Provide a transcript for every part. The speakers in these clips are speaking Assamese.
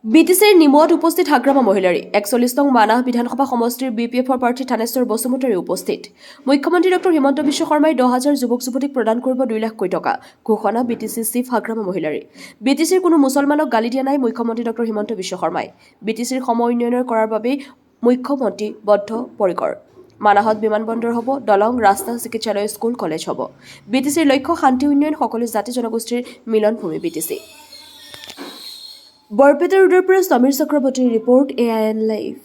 বিটিচিৰ নিমুৱাত উপস্থিত হাগ্ৰামা মহিলাৰী ৪১ নং মানাহ বিধানসভা সমষ্টিৰ বিপিএফৰ প্ৰাৰ্থী থানেশ্বৰ বসুমতাৰী উপস্থিত। মুখ্যমন্ত্ৰী ডঃ হিমন্ত বিশ্ব শৰ্মাই ১০,০০০ যুৱক যুৱতীক প্ৰদান কৰিব ২ লাখ কোটি টকা। ঘোষণা বিটিচি চিফ হাগ্ৰামা মহিলাৰী। বিটিচিৰ কোনো মুছলমানক গালি দিয়া নাই মুখ্যমন্ত্ৰী ডঃ হিমন্ত বিশ্ব শৰ্মাই। বিটিচিৰ সম উন্নয়ন কৰাৰ বাবে মুখ্যমন্ত্ৰী বদ্ধপৰিকৰ। মানাহত বিমানবন্দৰ হ'ব, দলং, ৰাস্তা, চিকিৎসালয়, স্কুল, কলেজ হ'ব। বিটিচিৰ লক্ষ্য শান্তি উন্নয়ন, সকলো জাতি জনগোষ্ঠীৰ মিলনভূমি বিটিচি। বৰপেটা ৰোডৰ পৰা সমীৰ চক্ৰৱৰ্তীৰ ৰিপৰ্ট, AIN লাইভ।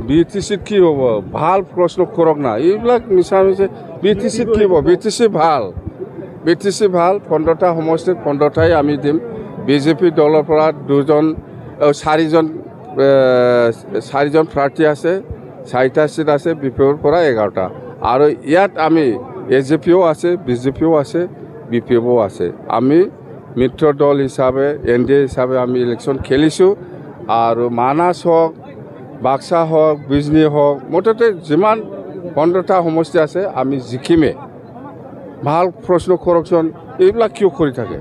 বিটিচিত কি হ'ব? ভাল প্ৰশ্ন কৰক না, এইবিলাক মিছা মিছে। বিটিচিত কি হ'ব? বিটিচি ভাল, বিটিচি ভাল। ১৫টা সমষ্টিত ১৫টাই আমি দিম। বিজেপি দলৰ পৰা চাৰিজন প্ৰাৰ্থী আছে, ৪টা চিট আছে, বিপিএফৰ পৰা ১১টা। আৰু ইয়াত আমি AJPও আছে, বিজেপিও আছে, বিপিএফও আছে। আমি মিত্ৰ দল হিচাপে NDA হিচাপে আমি ইলেকশ্যন খেলিছোঁ। আৰু মানাছ হওক, বাক্সা হওক, বিজনী হওক, মুঠতে যিমান ১৫টা সমষ্টি আছে আমি জিকিমে। ভাল প্ৰশ্ন কৰকচোন, এইবিলাক কিয় কৰি থাকে?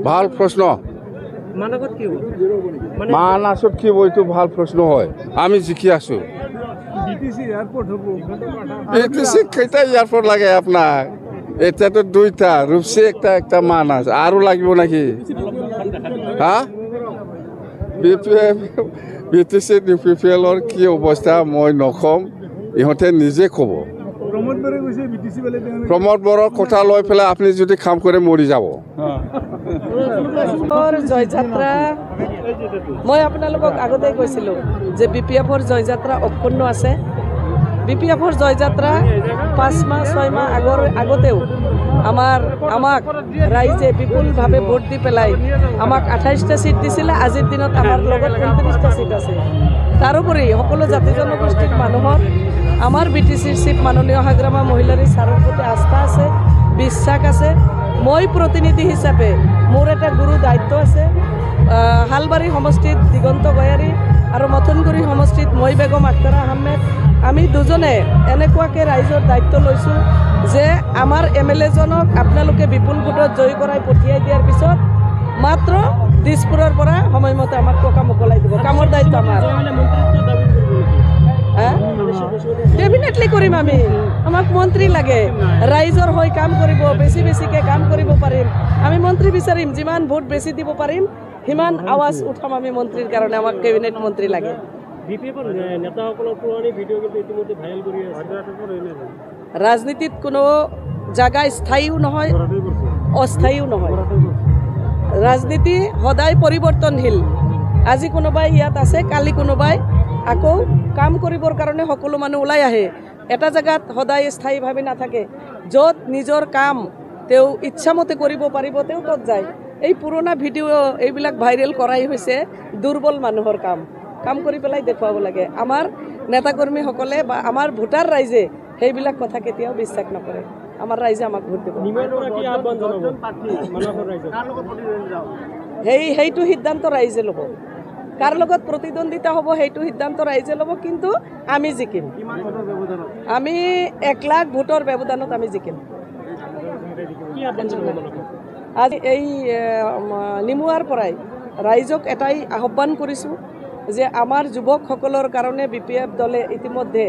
ভাল প্ৰশ্ন। মানাছত কি হ'ব এইটো ভাল প্ৰশ্ন হয়। আমি জিকি আছোঁ। বিটিচি কেইটা এয়াৰপৰ্ট লাগে আপোনাক? এতিয়াতো ২টা, ৰূপসী একটা মানাছ, আৰু লাগিব নেকি? হা? বিটিচি BPLৰ কি অৱস্থা মই নকম, ইহঁতে নিজে ক'ব। প্ৰমোদ বড়োৰ কথা লৈ পেলাই আপুনি যদি কাম কৰে মৰি যাব। জয়যাত্ৰা মই আপোনালোকক আগতে কৈছিলোঁ যে BPFৰ জয়যাত্ৰা অপূৰ্ণ আছে। BPFৰ জয়যাত্ৰা ৫ মাহ ৬ মাহ আগতেও আমাক ৰাইজে বিপুলভাৱে ভোট দি পেলাই আমাক ২৮টা চিট দিছিলে। আজিৰ দিনত আমাৰ লগত ২৯টা চিট আছে। তাৰোপৰি সকলো জাতি জনগোষ্ঠীৰ মানুহৰ আমাৰ বিটিচিৰ চিফ মাননীয় হাগ্ৰামা মহিলাৰী ছাৰৰ প্ৰতি আস্থা আছে, বিশ্বাস আছে। মই প্ৰতিনিধি হিচাপে মোৰ এটা গুৰু দায়িত্ব আছে। হালবাৰী সমষ্টিত দিগন্ত গয়াৰী আৰু মথনগুৰি সমষ্টিত মই বেগম আখতাৰা আহমেদ, আমি দুজনে এনেকুৱাকৈ ৰাইজৰ দায়িত্ব লৈছোঁ যে আমাৰ MLA জনক আপোনালোকে বিপুল ভোটত জয়ী কৰাই পঠিয়াই দিয়াৰ পিছত মাত্ৰ দিছপুৰৰ পৰা সময়মতে আমাক টকা মোকলাই দিব। কামৰ দায়িত্ব আমাৰ। ডেফিনেটলি কৰিম আমি। আমাক মন্ত্ৰী লাগে, ৰাইজৰ হৈ কাম কৰিব, বেছিকৈ কাম কৰিব পাৰিম। আমি মন্ত্ৰী বিচাৰিম, যিমান ভোট বেছি দিব পাৰিম সিমান আৱাজ উঠাম আমি মন্ত্ৰীৰ কাৰণে। আমাক কেবিনেট মন্ত্ৰী লাগে। ৰাজনীতিত কোনো জাগা স্থায়ীও নহয়, অস্থায়ীও নহয়। ৰাজনীতি সদায় পৰিৱৰ্তনশীল। আজি কোনোবাই ইয়াত আছে, কালি কোনোবাই আকৌ কাম কৰিবৰ কাৰণে সকলো মানুহ ওলাই আহে। এটা জেগাত সদায় স্থায়ীভাৱে নাথাকে। য'ত নিজৰ কাম তেওঁ ইচ্ছামতে কৰিব পাৰিব তেওঁ তত যায়। এই পুৰণা ভিডিঅ' এইবিলাক ভাইৰেল কৰাই হৈছে দুৰ্বল মানুহৰ কাম। কাম কৰি পেলাই দেখুৱাব লাগে। আমাৰ নেতাকৰ্মীসকলে বা আমাৰ ভোটাৰ ৰাইজে সেইবিলাক কথা কেতিয়াও বিশ্বাস নকৰে। আমাৰ ৰাইজে আমাক ভোট দিব। সেইটো সিদ্ধান্ত ৰাইজে ল'ব। কাৰ লগত প্ৰতিদ্বন্দ্বিতা হ'ব সেইটো সিদ্ধান্ত ৰাইজে ল'ব, কিন্তু আমি জিকিম। আমি ১ লাখ ভোটৰ ব্যৱধানত আমি জিকিম। আজি এই নিমুৱাৰ পৰাই ৰাইজক এটাই আহ্বান কৰিছোঁ যে আমাৰ যুৱকসকলৰ কাৰণে BPF দলে ইতিমধ্যে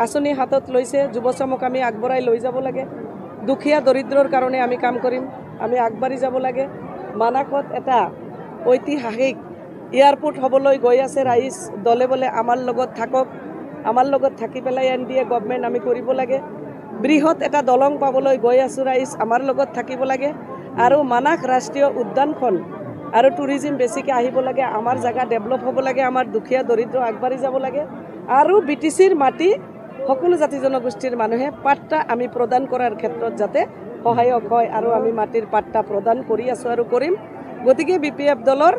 আঁচনি হাতত লৈছে। যুৱচামক আমি আগবঢ়াই লৈ যাব লাগে। দুখীয়া দৰিদ্ৰৰ কাৰণে আমি কাম কৰিম, আমি আগবাঢ়ি যাব লাগে। মানাহত এটা ঐতিহাসিক এয়াৰপোৰ্ট হ'বলৈ গৈ আছে। ৰাইজ দলে বলে আমাৰ লগত থাকক, আমাৰ লগত থাকি পেলাই NDA গভৰ্ণমেণ্ট আমি কৰিব লাগে। বৃহৎ এটা দলং পাবলৈ গৈ আছোঁ, ৰাইজ আমাৰ লগত থাকিব লাগে। আৰু মানাহ ৰাষ্ট্ৰীয় উদ্যানখন আৰু টুৰিজিম বেছিকৈ আহিব লাগে। আমাৰ জেগা ডেভেলপ হ'ব লাগে। আমাৰ দুখীয়া দৰিদ্ৰ আগবাঢ়ি যাব লাগে। আৰু BTCৰ মাটি সকলো জাতি জনগোষ্ঠীৰ মানুহে পাট্টা আমি প্ৰদান কৰাৰ ক্ষেত্ৰত যাতে সহায়ক হয়। আৰু আমি মাটিৰ পাট্টা প্ৰদান কৰি আছোঁ আৰু কৰিম। গতিকে BPF দলৰ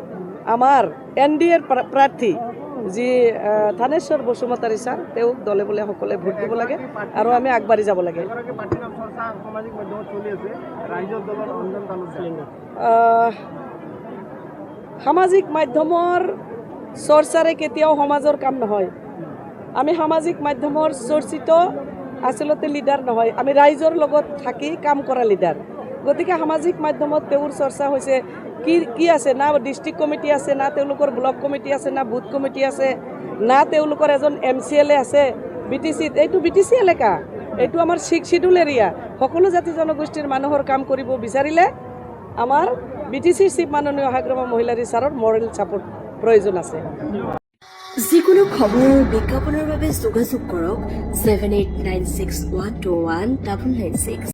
আমাৰ NDAৰ প্ৰাৰ্থী যি থানেশ্বৰ বসুমতাৰী ছাৰ তেওঁক দলে বলে সকলে ভোট দিব লাগে আৰু আমি আগবাঢ়ি যাব লাগে সামাজিক মাধ্যমৰ চৰ্চাৰে কেতিয়াও সমাজৰ কাম নহয় আমি সামাজিক মাধ্যমৰ চৰ্চিত আচলতে লিডাৰ নহয় আমি ৰাইজৰ লগত থাকি কাম কৰা লিডাৰ গতিকে সামাজিক মাধ্যমত তেওঁৰ চৰ্চা হৈছে কি আছে না ডিষ্ট্ৰিক্ট কমিটি আছে না তেওঁলোকৰ ব্লক কমিটি আছে না বুথ কমিটি আছে না তেওঁলোকৰ এজন MCLA আছে BTCত এইটো BTC এলেকা এইটো আমাৰ 6 শিডিউল এৰিয়া সকলো জাতি জনগোষ্ঠীৰ মানুহৰ কাম কৰিব বিচাৰিলে আমাৰ BTC চিফ মাননীয় হাগ্ৰামা মহিলাৰী ছাৰৰ মৰেল ছাপোৰ্ট প্ৰয়োজন আছে যিকোনো খবৰ আৰু বিজ্ঞাপনৰ বাবে যোগাযোগ কৰক 7896121996